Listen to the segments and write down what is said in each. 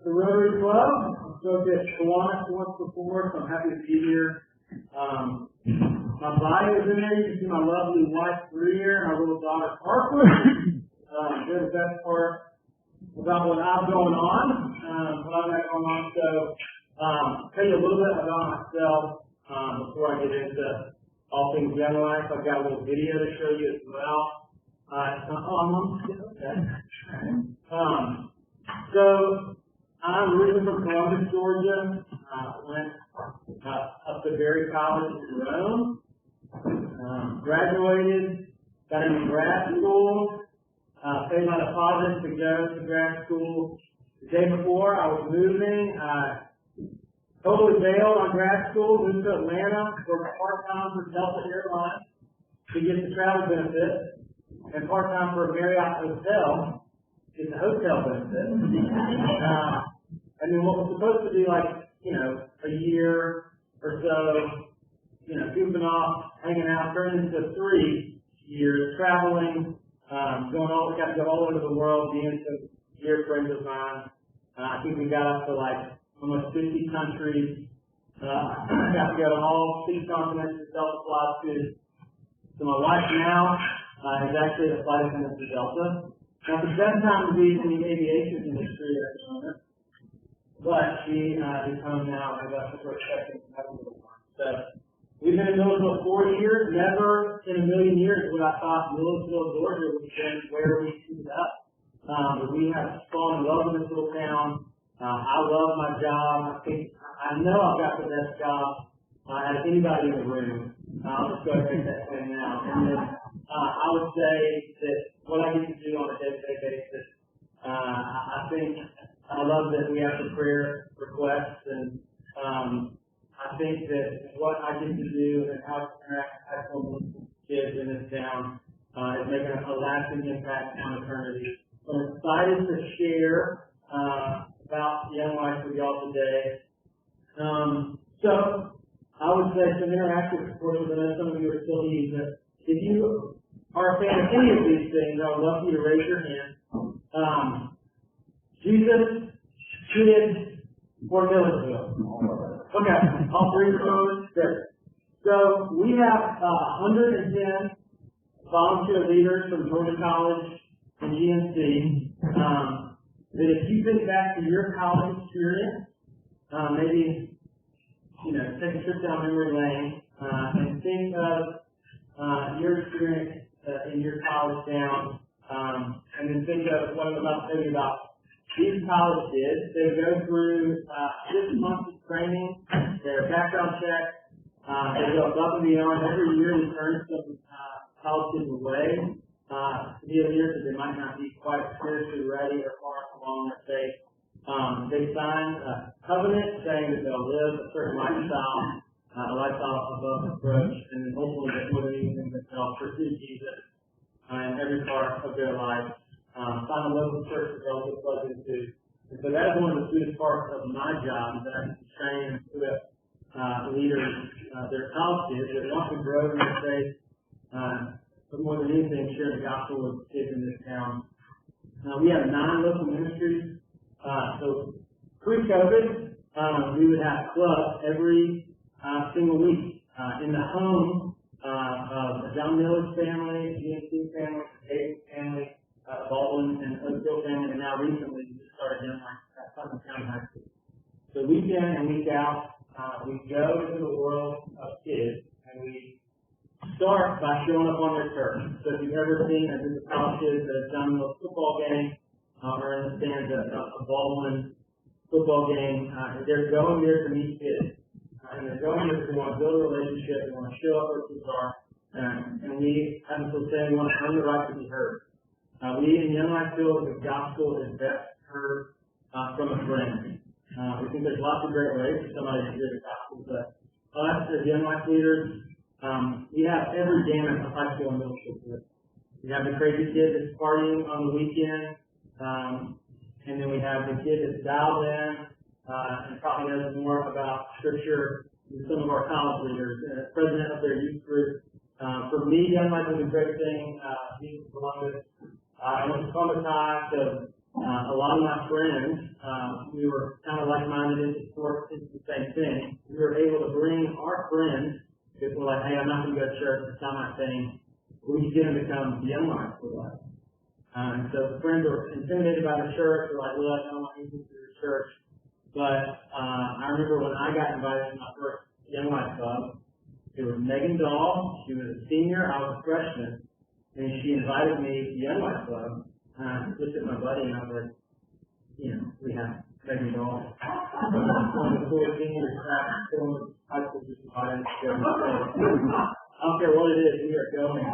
the Rotary Club. I'm so at Kiwanis once before, so I'm happy to be here. My bio is in there. You can see my lovely wife, Greer, and our little daughter, Harper. They're the best part about what I've going on, what I've got going on. So, tell you a little bit about myself before I get into all things young life. I've got a little video to show you as well. So, I'm originally from Columbus, Georgia. Went up to Berry College in Rome. Graduated, got into grad school. Paid my deposit to go to grad school. The day before I was moving, totally bailed on grad school, moved to Atlanta, worked part-time for Delta Airlines to get the travel benefits, and part-time for a Marriott hotel, get the hotel benefits. And then what was supposed to be like, a year or so, goofing off, hanging out, turned into 3 years, traveling, got to go all over the world, being some dear friends of mine. I think we got up to like almost 50 countries. Got to go to all 6 continents to Delta fly to. So my wife now is actually a flight attendant for Delta. Now it's the best time to be in the aviation industry at the moment. But she is home now, and that's what we're expecting to have a little fun. So we've been in Milledgeville 4 years. Never in a million years would I thought Milledgeville, Georgia would be where we ended up. But we have fallen in love with this little town. I love my job. I know I've got the best job out of anybody in the room. I'll just go ahead and make that claim now. And then I would say that what I get to do on a day-to-day basis, I think I love that we have the prayer requests, and I think that what I get to do and how to interact with kids in this town is making a lasting impact on eternity. So I'm excited to share about Young Life with y'all today. So I would say some interactive supporters. I know some of you are still using it. If you are a fan of any of these things, I would love for you to raise your hand. Jesus, kids, or Milledgeville. Okay, all 3 of those. Good. So we have 110 volunteer leaders from Georgia College and GNC. That if you think back to your college experience, maybe take a trip down memory lane and think of your experience in your college town, and then think of what I'm about to tell you about. These college kids, they go through 6 months of training, their background check, they go above and beyond. Every year we turn some college kids away to be a leader because they might not be quite spiritually ready or far along their faith. They sign a covenant saying that they'll live a certain lifestyle, a lifestyle above reproach, and then hopefully that more than anything that they'll pursue Jesus in every part of their life. Find a local church that they'll get plugged into. And so that is one of the sweetest parts of my job, that I can train and equip leaders, their college kids that want to grow in their faith, but more than anything, share the gospel with kids in this town. We have 9 local ministries. So pre-COVID, we would have clubs every single week in the home of the John Milledge family, GNC family, David family, Baldwin and Oakville family, and now recently we just started Young Life at Putnam County High School. So week in and week out, we go into the world of kids, and we start by showing up on their turf. So if you've ever seen a group of college kids that have done a football game, or in the stands at a Baldwin football game, they're going there to meet kids. And they're going there because they want to build a relationship, they want to show up where kids are, and we have this saying, we want to earn the right to be heard. We in Young Life feel that the gospel is best heard from a friend. We think there's lots of great ways for somebody to hear the gospel, but us as Young Life leaders, we have every gamut of high school and middle school kids. We have the crazy kid that's partying on the weekend, and then we have the kid that's dialed in and probably knows more about Scripture than some of our college leaders. President of their youth group. For me, Young Life was a great thing. Being from Columbus, I went to Columbus High, so a lot of my friends, we were kind of like-minded into sports, into the same thing. We were able to bring our friends, who were like, hey, I'm not going to go to church, it's not my thing. We could get them to come to Young Life with us. And so the friends were intimidated by the church. They're like, look, I don't want anything to do with church. But I remember when I got invited to my first Young Life club, it was Megan Dahl. She was a senior, I was a freshman. And she invited me to Young Life club. I looked at my buddy and I was like, you know, we have Megan Dahl. One of the four seniors, high school just invited us to go. I don't care what it is, we are going.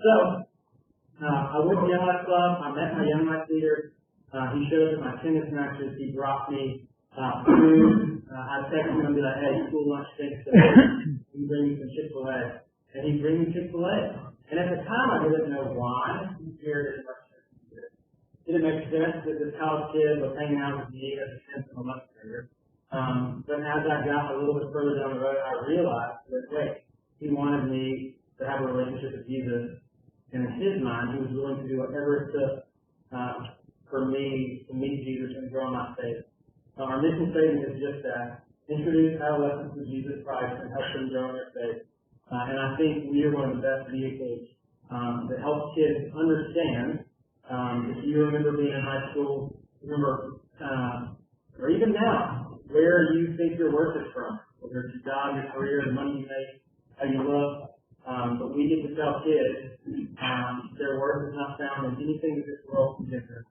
So, I went to Young Life Club, I met my Young Life leader, he showed up at my tennis matches, he brought me food, I texted him and be like, hey, school lunch stinks today, you bring me some Chick-fil-A. And he'd bring me Chick-fil-A. And at the time I didn't know why he cared as much as he did. It didn't make sense that this college kid was hanging out with me as a 10th and 11th grader. But as I got a little bit further down the road, I realized that, wait, he wanted me to have a relationship with Jesus. And in his mind, he was willing to do whatever it took for me to meet Jesus and grow in my faith. Our mission statement is just that. Introduce adolescents to Jesus Christ and help them grow in their faith. And I think we are one of the best vehicles that helps kids understand. If you remember being in high school, remember, or even now, where you think your worth is from, whether it's your job, your career, the money you make, how you look. But we get to tell kids their worth is not found in anything that this world can give them.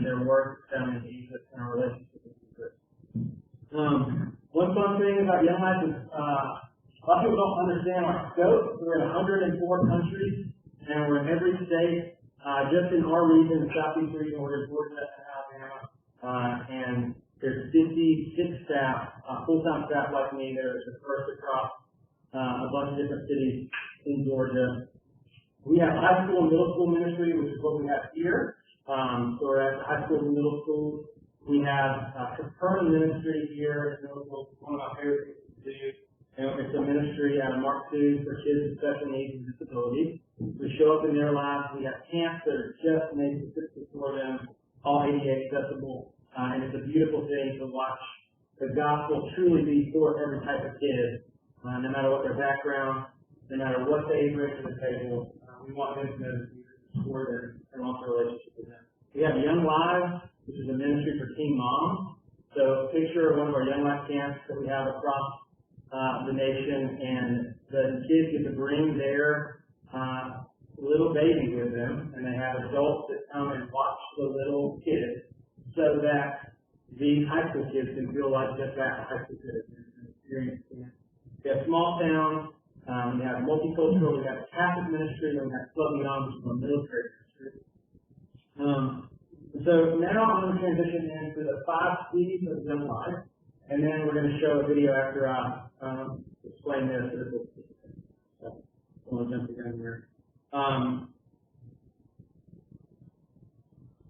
Their worth is found in Jesus and our relationship with Jesus. One fun thing about Young Life is a lot of people don't understand our scope. We're in 104 countries, and we're in every state. Just in our region, the Southeast region, we're in Georgia and Alabama, and there's 56 staff, full-time staff like me that are dispersed across a bunch of different cities in Georgia. We have high school and middle school ministry, which is what we have here. So we're at high school and middle school. We have concurrent ministry here in middle school, one of my favorite things to do. It's a ministry at a Mark II for kids with special needs and disabilities. We show up in their lives. We have camps that are just made specifically for them, all ADA accessible. And it's a beautiful thing to watch the gospel truly be for every type of kid, no matter what their background, no matter what they bring to the table. We want them to know that Jesus is for them and want a relationship with them. We have Young Lives, which is a ministry for teen moms. So picture one of our Young Life camps that we have across the nation, and the kids get to bring their little baby with them, and they have adults that come and watch the little kids so that these high school kids can feel like just that high school kids and experience it. We have small towns, we have multicultural, we have Catholic ministry, and we have Club Beyond, which is a military ministry. So now I'm going to transition into the 5 C's of Young Life, and then we're going to show a video after I explain this. So I'm going to jump again here.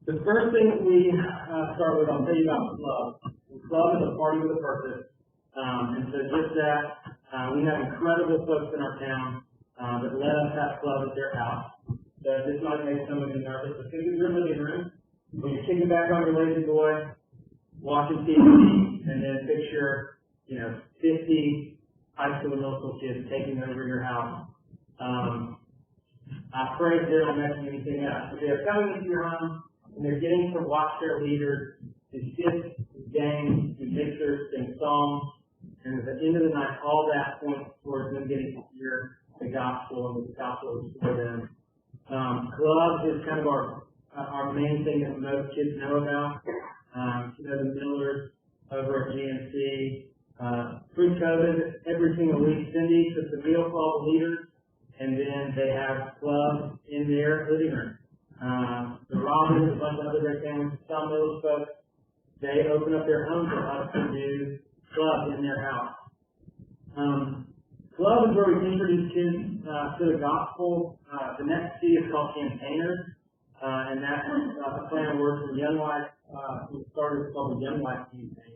The first thing that we start with, I'll tell you about Club. Club is a party with a purpose. And so just that, we have incredible folks in our town that let us have Club at their house. So this might make some of you nervous, but think of your living room. When you're kicking back on your lazy boy, watching TV, and then picture, 50 high school and middle school kids taking over your house. I pray that they don't mention anything else. But they're coming into your home, and they're getting to watch their leaders do skits, do games, do pictures, sing songs, and at the end of the night, all that points towards them getting to hear the gospel and the gospel is for them. Club is kind of our main thing that most kids know about. The Millers over at GNC. Pre-COVID, every single week, Cindy took the meal for all the leaders, and then they have Club in their living room. The Robins, a bunch of other great families, some of those folks, they open up their homes for us to do Club in their house. Club is where we introduce kids to the gospel. The next C is called Campaigners, and that's a play on words from Young Life. We started called the Young Life Campaign.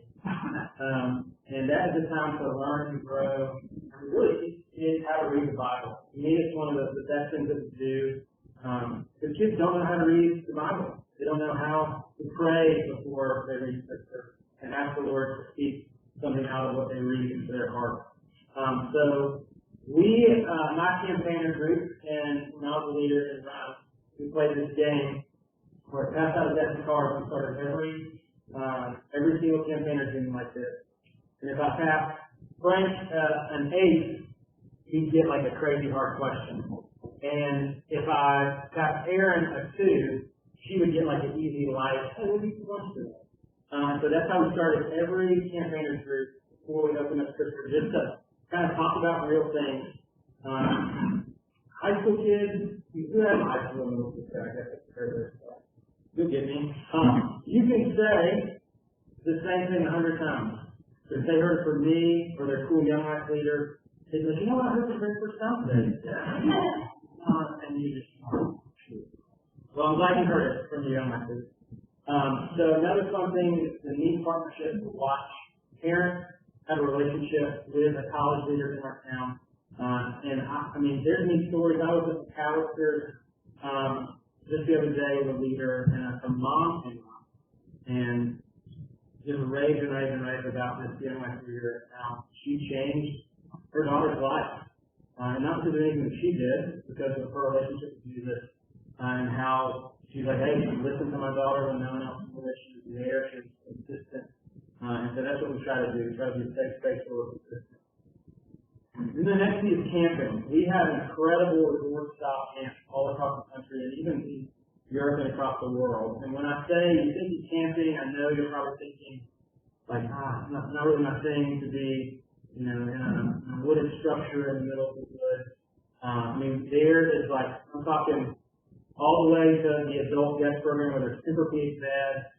And that is a time to learn and grow and really teach kids how to read the Bible. To me, it's one of the best things that we do. The kids don't know how to read the Bible. They don't know how to pray before they read Scripture and ask the Lord to speak something out of what they read into their heart. So we, my campaigner group, and when I was a leader in Rome, we played this game where it passed out a deck of cards and started every single campaigner doing like this. And if I passed Frank an 8, he'd get like a crazy hard question. And if I passed Aaron a 2, she would get like an easy light. Hey, what do you want to do? So that's how we started every campaigners group before we opened up Scripture, just to kind of talk about real things. High school kids, who have high school and middle school kids, I guess that's very stuff. You'll get me. You can say the same thing 100 times. So if they heard it from me or their cool young life leader, they go, you know what, I heard the very first time today. And you just, well, I'm glad you heard it from the young life leader. So another fun thing, the neat partnership to watch parents have a relationship with a college leader in our town. And I mean, there's neat stories. I was at the Callister just the other day with a leader and a mom came on and just raved about this young life leader and how she changed her daughter's life. And not because of anything that she did, because of her relationship with Jesus, and how she's like, hey, listen to my daughter when no one else is there. She's there, she's consistent. And so that's what we try to do. We try to be a safe space where we're consistent. And the next thing is camping. We have incredible resort-style camps all across the country and even in Europe and across the world. And when I say you think of camping, I know you're probably thinking, like, not really my thing to be, in a wooded structure in the middle of the woods. I mean, there is like, I'm talking all the way to the adult guest program where there's Tempur-Pedic beds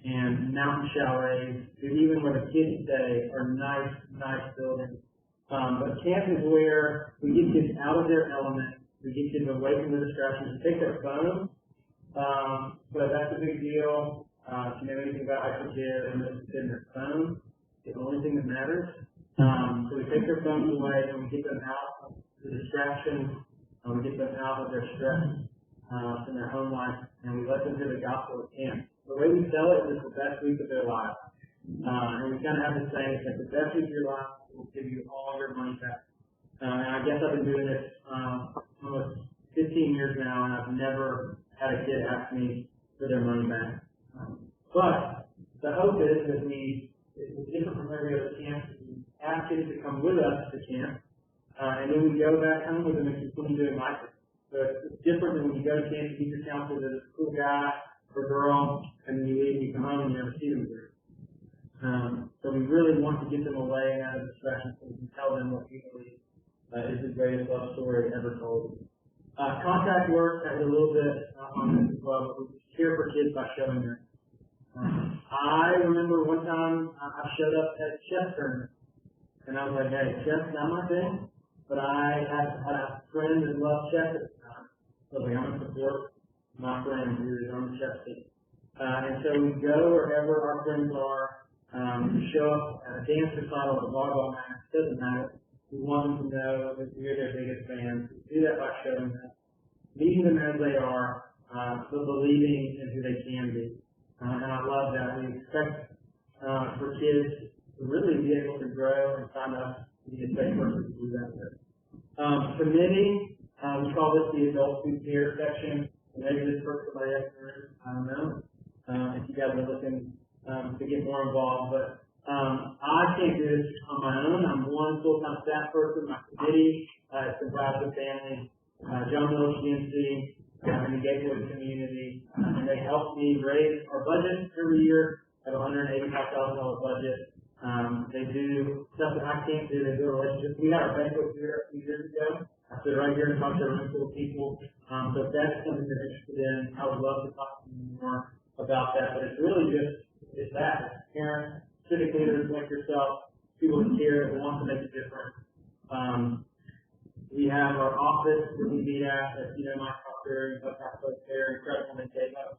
and mountain chalets, and even where the kids stay are nice buildings. But camp is where we get kids out of their element, we get kids away from the distractions, take their phones. So that's a big deal. If you know anything about hypercare, and they're in their phone, it's the only thing that matters. So we take their phones away and we get them out of the distractions, we get them out of their stress from their home life, and we let them hear the gospel at camp. The way we sell it is the best week of their life. And we kind of have this saying, it's like the best week of your life will give you all your money back. And I guess I've been doing this almost 15 years now, and I've never had a kid ask me for their money back. But the hope is that it's different from every other camp. We ask kids to come with us to camp, and then we go back home with them and continue doing life. So it's different than when you go to camp, you meet your counselor, there's a cool guy or girl, and then you leave and you come home and you never see them again. So we really want to get them away and out of distractions so we can tell them what we believe is the greatest love story ever told. Contact work has a little bit on this as well, but we care for kids by showing them. I remember one time I showed up at chess tournament, and I was like, hey, chess is not my thing, but I had a friend that loved chess at the time. So I was like, I'm going to support my friend who's on the chess team. And so we go wherever our friends are, show up at a dance recital, a volleyball match, doesn't matter. We want them to know that we're their biggest fans. We do that by showing them, meeting them as they are, but believing in who they can be. And I love that. We expect for kids to really be able to grow and find us to be a safe person to do that with. Committee, we call this the adult food care section. Maybe this works for somebody else in the room. I don't know. If you guys are looking to get more involved, but I can't do this on my own. I'm one full-time staff person. My committee is comprised of family, John Milledgeville GNC, and the Gateway community, and they help me raise our budget every year at $185,000 budget. They do stuff that I can't do. They do relationships. We had our banquet here a few years ago. I stood right here and talked to a room full of people. So if that's something you're interested in, I would love to talk to you more about that. But it's really it's that. It's parents, civic leaders like yourself, people who care, that want to make a difference. We have our office that we meet at, my doctor and folks there, incredible they gave us.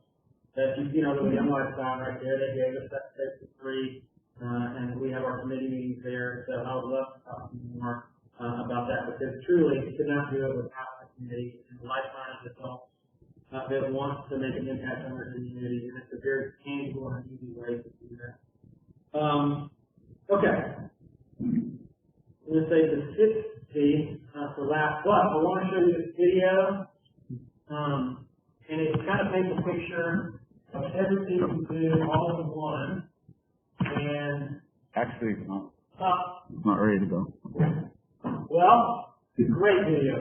That you've seen our little young life sign right there, they gave us that space for free. And we have our committee meetings there. So I would love to talk to you more about that, because truly we could not do it without the committee and the like-minded adults that wants to make an impact on their community, and it's a very tangible and easy way to do that. Okay. I'm going to say the sixth piece for last, but I want to show you this video, and it kind of paints a picture of everything you do all in one. And actually, it's not ready to go. Well, it's a great video.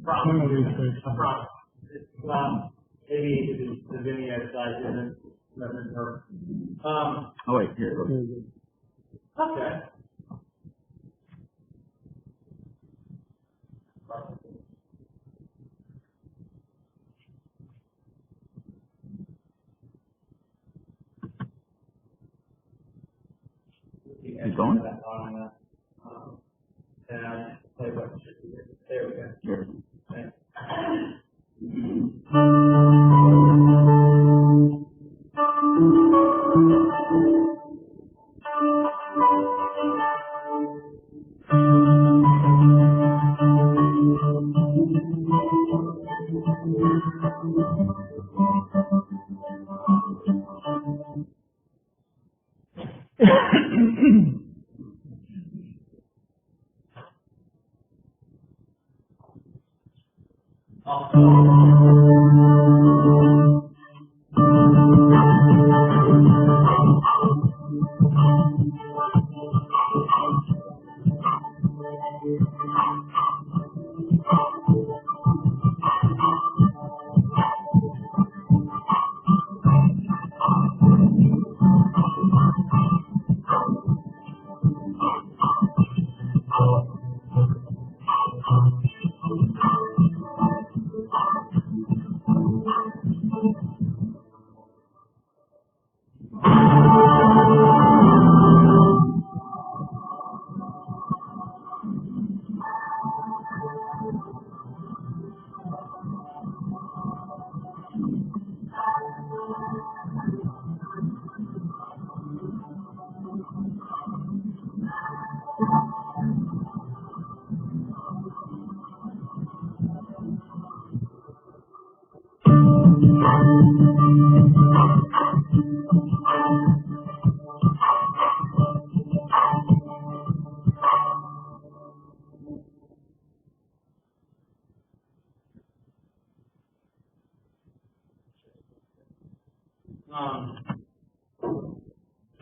Promise. It's maybe the video side isn't perfect. Oh wait, here it goes. Okay. Keep going. There we go. Here. Thanks.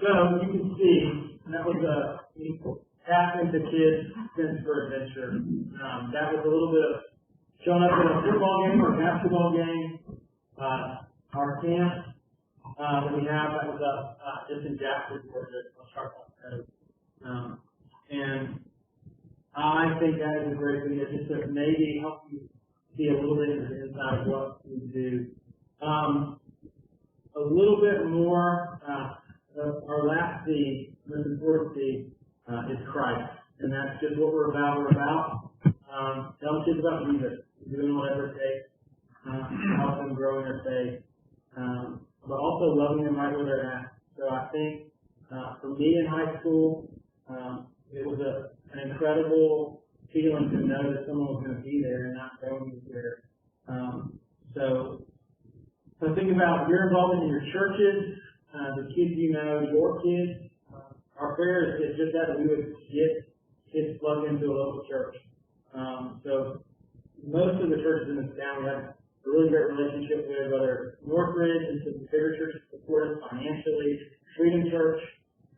So you can see that was a tap into kids' sense for adventure. That was a little bit of showing up at a football game or a basketball game. Our camp that we have, that was up just in Jackson, Georgia. And I think that is a great video just to maybe help you see a little bit of the inside of what we do. A little bit more, our last theme, most important theme, is Christ. And that's just what we're about. We're about telling kids about Jesus, doing whatever it takes to help them grow in their faith, but also loving them right where they're at. So I think for me in high school, it was an incredible feeling to know that someone was going to be there and not going to be there. So think about your involvement in your churches, the kids you know, your kids. Our prayer is just that we would get kids plugged into a local church. So most of the churches in this town we have a really great relationship with, whether Northridge and some bigger churches support us financially. Freedom Church,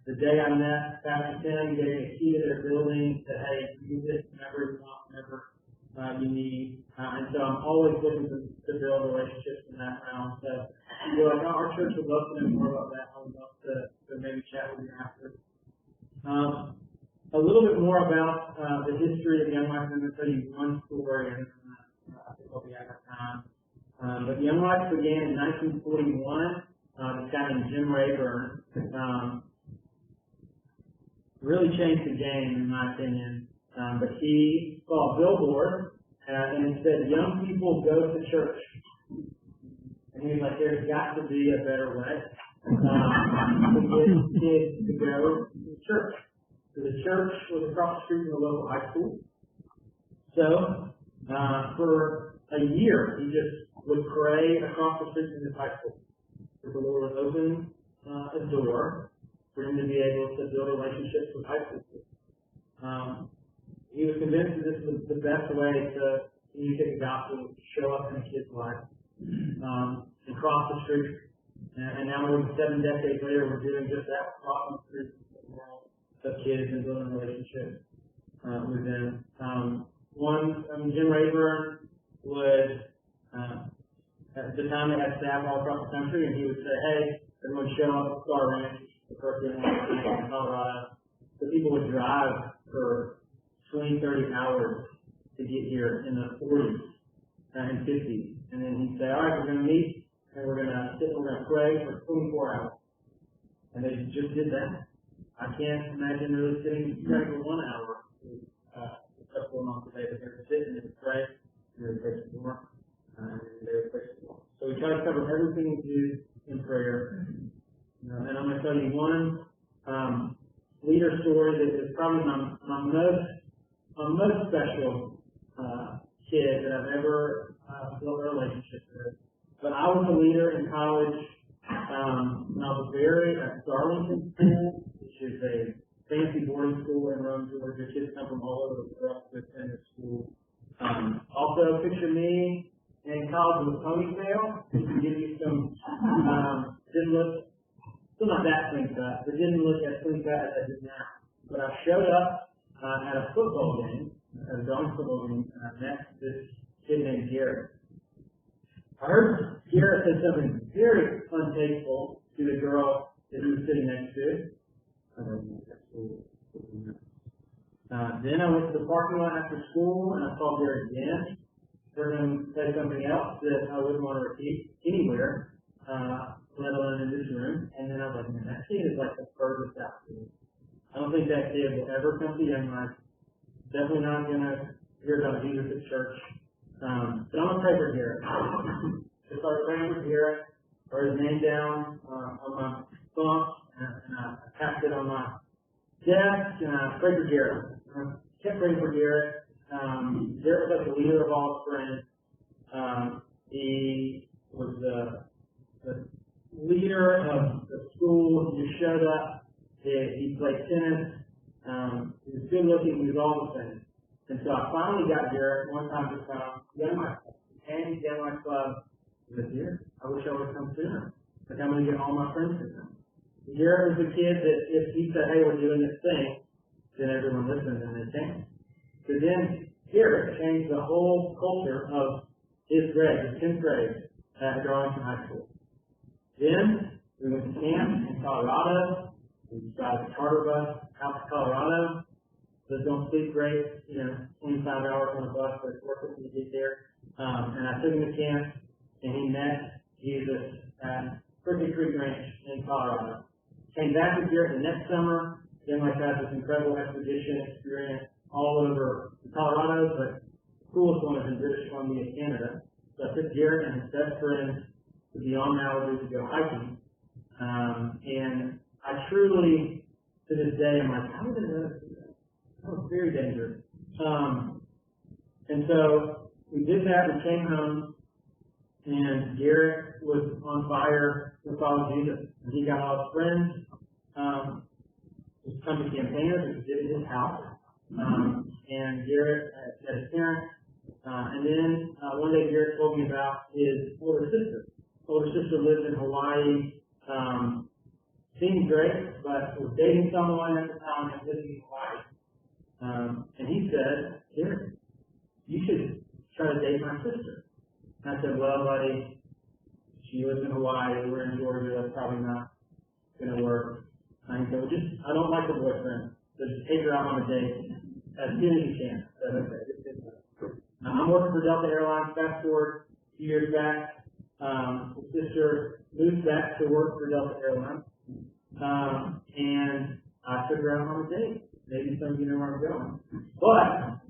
the day I met Pastor Tim, gave me a key to their building, said, hey, use this whenever you want, whenever you need. And so I'm always looking to build relationships in that realm. So if you're like, oh, our church would love to know more about that, I would love to maybe chat with you after. A little bit more about the history of Young Life. I'm going to tell you one story, and I think I'll be out of time. But Young Life began in 1941. This guy named Jim Rayburn really changed the game, in my opinion. But he saw a billboard, and it said, young people go to church. And he was like, there's got to be a better way to get kids to go to church. So the church was across the street from the local high school. So for a year, he just would pray across the street from his high school. The Lord would open a door for him to be able to build relationships with high school students. He was convinced that this was the best way to communicate the gospel, to show up in a kid's life, and cross the street. And now more than 7 decades later, we're doing just that, crossing the street of kids and building relationships with them. Jim Rayburn would, at the time they had staff all across the country, and he would say, hey, everyone show up at Star Ranch, the first in Colorado. So people would drive for 20, 30 hours to get here in the 40s and 50s. And then he'd say, all right, we're going to meet, and we're going to sit and we're going to pray for 24 hours. And they just did that. I can't imagine really sitting praying for 1 hour. What's going on today? But they were sitting and they would pray, and they would pray some more, and they would pray some more. So we try to cover everything we do in prayer. And I'm going to tell you one leader story that is probably my most special kid that I've ever built a relationship with. But I was a leader in college when I was there at Darlington School, which is a fancy boarding school in Rome, Georgia. Kids come from all over the world to attend this school. Also, picture me in college with a ponytail. To give you some, didn't look, still not that clean cut, but didn't look as clean cut as I did now. But I showed up at a football game, at a Darlington football game, and I met this kid named Garrett. I heard Garrett say something very untasteful to the girl that he was sitting next to. Then I went to the parking lot after school and I saw Garrett again. Heard him say something else that I wouldn't want to repeat anywhere, let alone in this room. And then I was like, man, that kid is like the furthest out to me. I don't think that kid will ever come to Young Life. Definitely not going to hear about Jesus at church. But I'm going to pray for Garrett. So I started praying for Garrett, wrote his name down on my phone, and I tapped it on my desk, and I prayed for Garrett. I kept praying for Garrett. Garrett was like the leader of all his friends. He was the leader of the school. He just showed up. He played tennis. He was good looking. He was all the things. And so I finally got Garrett one time to come to my club. And he came to my club. He said, here, I wish I would have come sooner. Like, I'm going to get all my friends to come. Garrett was the kid that if he said, hey, we're doing this thing, then everyone listened and they came. So then Garrett changed the whole culture of his grade, his 10th grade at Darlington High School. Then we went to camp in Colorado. We got a charter bus out to Colorado. So don't sleep great, 25 hours on a bus, but it's worth it when you get there. And I took him to camp, and he met Jesus at Crooked Creek Ranch in Colorado. Came back with Garrett the next summer. Then like had this incredible expedition experience all over Colorado, but the coolest one was in British Columbia, Canada. So I took Garrett and his best friend to beyond Malibu to go hiking. And I truly, to this day, I'm like, how did I do that? That was very dangerous. And so we did that. We came home, and Garrett was on fire to follow Jesus. And he got all his friends, his country campaigners, who did at his house, and Garrett had his parents. And then one day Garrett told me about his older sister. Older sister lived in Hawaii. Seemed great, but was dating someone at the time and living in Hawaii. And he said, here, you should try to date my sister. And I said, well, buddy, she lives in Hawaii, we're in Georgia, that's probably not going to work. And he said, well, I don't like a boyfriend, so just take her out on a date as soon as you can. I said, okay, just did that. I'm working for Delta Airlines. Fast forward a few years back, his sister moved back to work for Delta Airlines, and I took her out on a date. Maybe some of you know where I'm going. But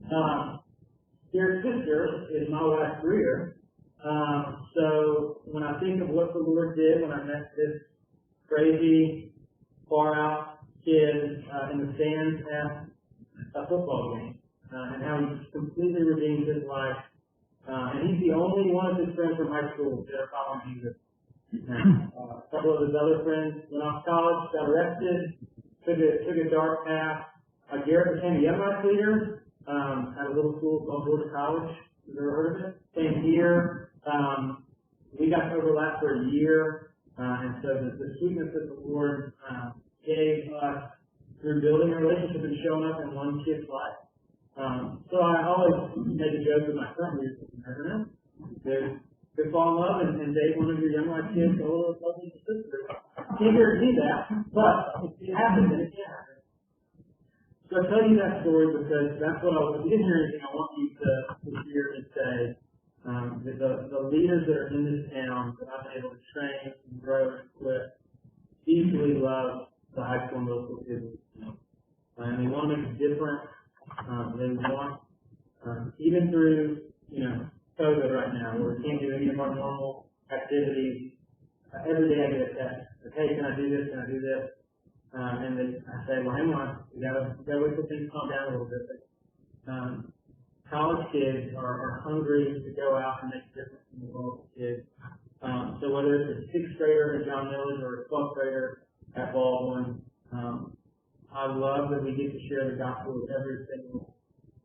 Garrett's sister is my wife's career. So when I think of what the Lord did when I met this crazy, far out kid in the stands at a football game, and how he completely redeemed his life. And he's the only one of his friends from high school that are following Jesus. A couple of his other friends went off to college, got arrested, took a dark path. Garrett became a young life leader at a little school called Georgia College. Have you ever heard of it? Same year. We got to overlap for a year, and so the sweetness that the Lord gave us through building a relationship and showing up in one kid's life. So I always make a joke with my son, you never know. They fall in love and date one of your young life kids, a little lovely sister. Can't guarantee that, but it happens and it can happen. So I tell you that story because that's what if you didn't hear anything, I want you to hear and say that the leaders that are in this town that I've been able to train and grow and equip deeply love the high school and middle school kids. And they want to make a difference. They want, even through, COVID right now, where we can't do any of our normal activities, every day I get a text. Like, hey, can I do this? Can I do this? And I say, well, hang on. We gotta wait till things calm down a little bit. But, college kids are hungry to go out and make a difference in the world of kids. So whether it's a 6th grader at John Milledge or a 12th grader at Baldwin, I love that we get to share the gospel with every single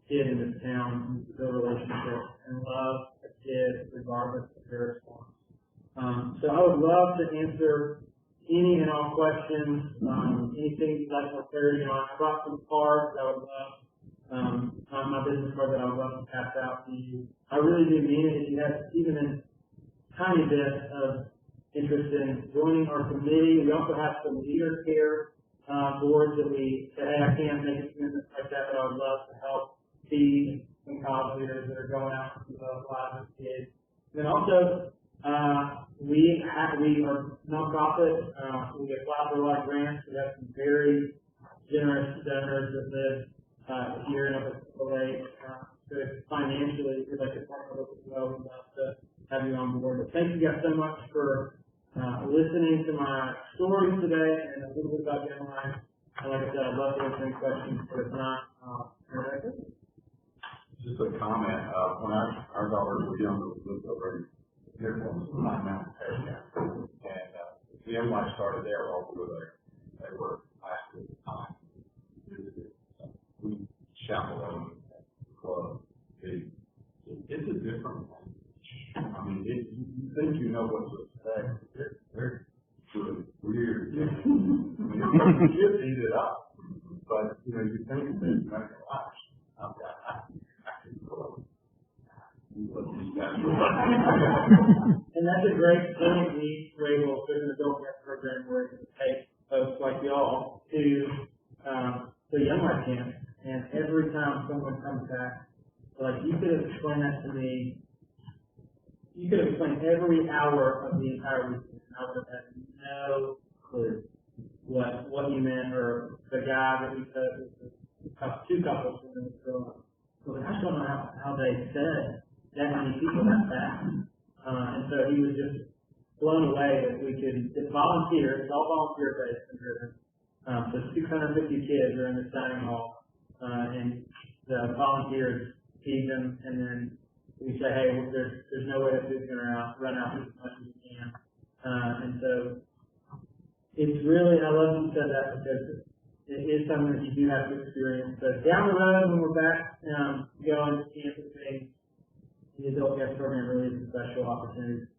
kid in this town and build relationships and love a kid regardless of their response. So I would love to answer any and all questions, anything you'd like more clarity on. I brought some cards that I would love, my business card that I would love to pass out to you. I really do mean it. If you have even a tiny bit of interest in joining our committee, we also have some leader care boards that we say, hey, I can't make a commitment like that, but I would love to help feed some college leaders that are going out to the lives of kids. And then also, we are nonprofit. We apply for a lot of grants. We have some very generous donors that live here in Upper Lake. So financially, if you'd like to partner with us as well, we'd love to have you on board. But thank you guys so much for listening to my stories today and a little bit about Young Life. And like I said, I'd love to answer any questions, but if not, just a comment. When our daughters were younger, we lived over here from my mountain area, and the Young Life started there all over there. They were last at the time. We chaperoned at the club. It's a different one. I mean, you think you know what to expect. They're good, weird. I mean, you should eat it up, but you think there's medical lives. And that's a great point. We were able to put an adult care program where we can take folks like y'all to Young Life camp. And every time someone comes back, like, you could have explained that to me. You could have explained every hour of the entire week, and I would have had no clue what you meant, or the guy that we said was two couples in the school. So I just don't know how they said that many people that fast. And so he was just blown away that we could volunteer. It's all volunteer-based and driven. So 650 kids are in the dining hall, and the volunteers feed them, and then we say, hey, there's no way that food's going to run out as much as we can. And so it's really, I love that you said that, because it is something that you do have to experience. So down the road, when we're back going to campus things, the adult guest program really is a special opportunity.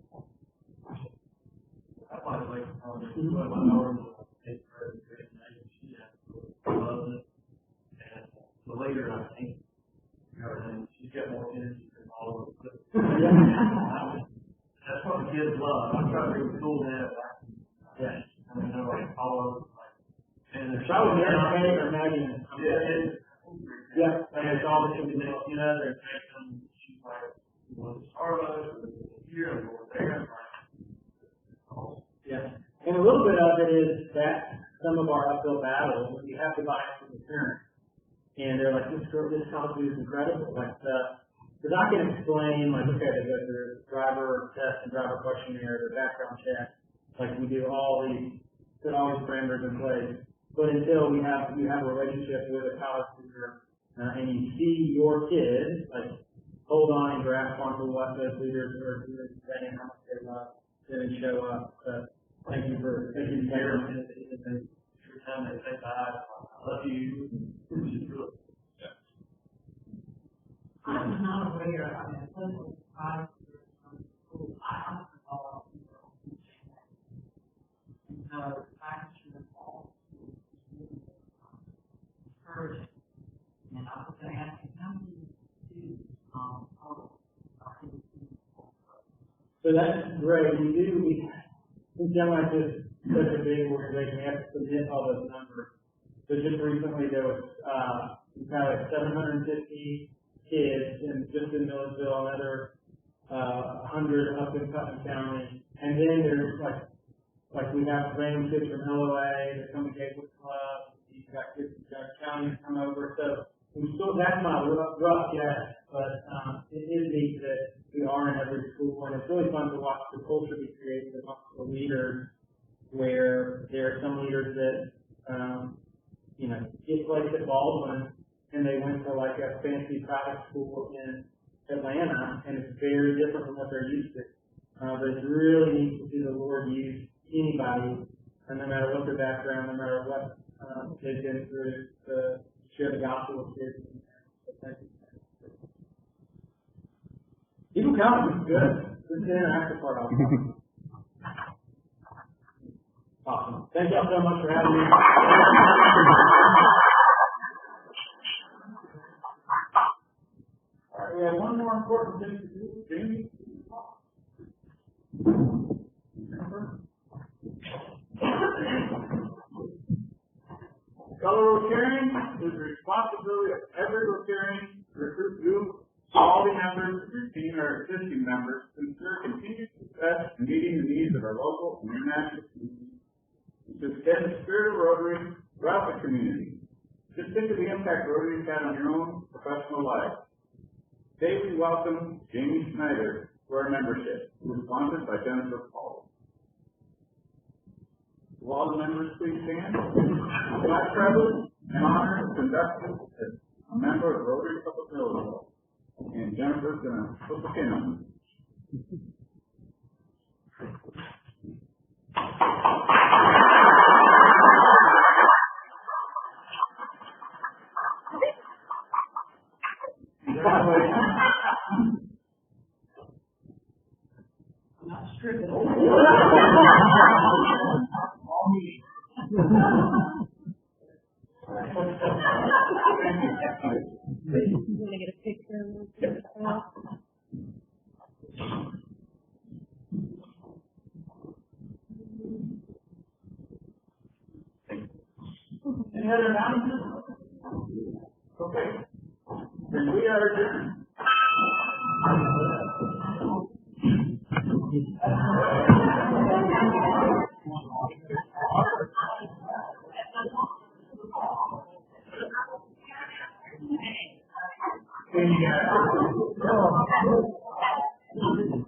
I'd like to tell you what my daughter was taking her to great night. She loves it. And the later I think, she's got more energy than all of us. That's what the kids love. I'm trying to do school now. Yeah. I mean, they're like all over. And they're so there, okay, or imagine. Yeah. And it's all the things they're saying, she's like, you want to start us, here, and we're there. Yeah. And a little bit of it is that some of our uphill battles, we have to buy it from the parents. And they're like, this college is incredible. Like, because I can explain, like, okay, they go through driver test and driver questionnaire, their background check. Like, we do all these, put all these parameters in place. But until you have a relationship with a college student, and you see your kid, like, hold on and grasp onto what those leaders are saying, how much they love, didn't show up. But thank you for sharing. Every time they say bye, I love you. I'm not aware, I mean, social science from school, I don't know people teaching that. And so, I should have all encouraged, and I was going to ask you, how many students, So that's great. We generally just such a big organization, we have to submit all those numbers. So just recently there was, we've had like 750 kids just in Milledgeville, another 100 up in Putnam County, and then there's like we have random kids from LOA that come to Gateway Club. You've got kids from Judge County that come over, so we still that's not rough yet, but it is neat that we are in every school, and it's really fun to watch the culture be created amongst the leaders, where there are some leaders that get placed at Baldwin. And they went to like a fancy private school in Atlanta, and it's very different from what they're used to. But it's really neat to see the Lord use anybody, and no matter what their background, no matter what they've been through, to share the gospel with kids. So thank you. People come, it's good. This is the interactive part of it. Awesome. Thank y'all so much for having me. We have one more important thing to do, Jamie. Fellow Rotarians, it is the responsibility of every Rotarian to recruit new quality members, retain our existing members, to ensure continued success in meeting the needs of our local and international community, to extend the spirit of Rotary throughout the community. Just think of the impact Rotary has had on your own professional life. Today we welcome Jamie Snyder to our membership, who is sponsored by Jennifer Paul. Will all the members please stand? It's my privilege and honor to conduct this as a member of Rotary Club of Milledgeville, and Jennifer's going to put the pin on. I'm not stripping. You want to get a picture of this? Any other announcements? Okay. Then we are adjourned. Thank you.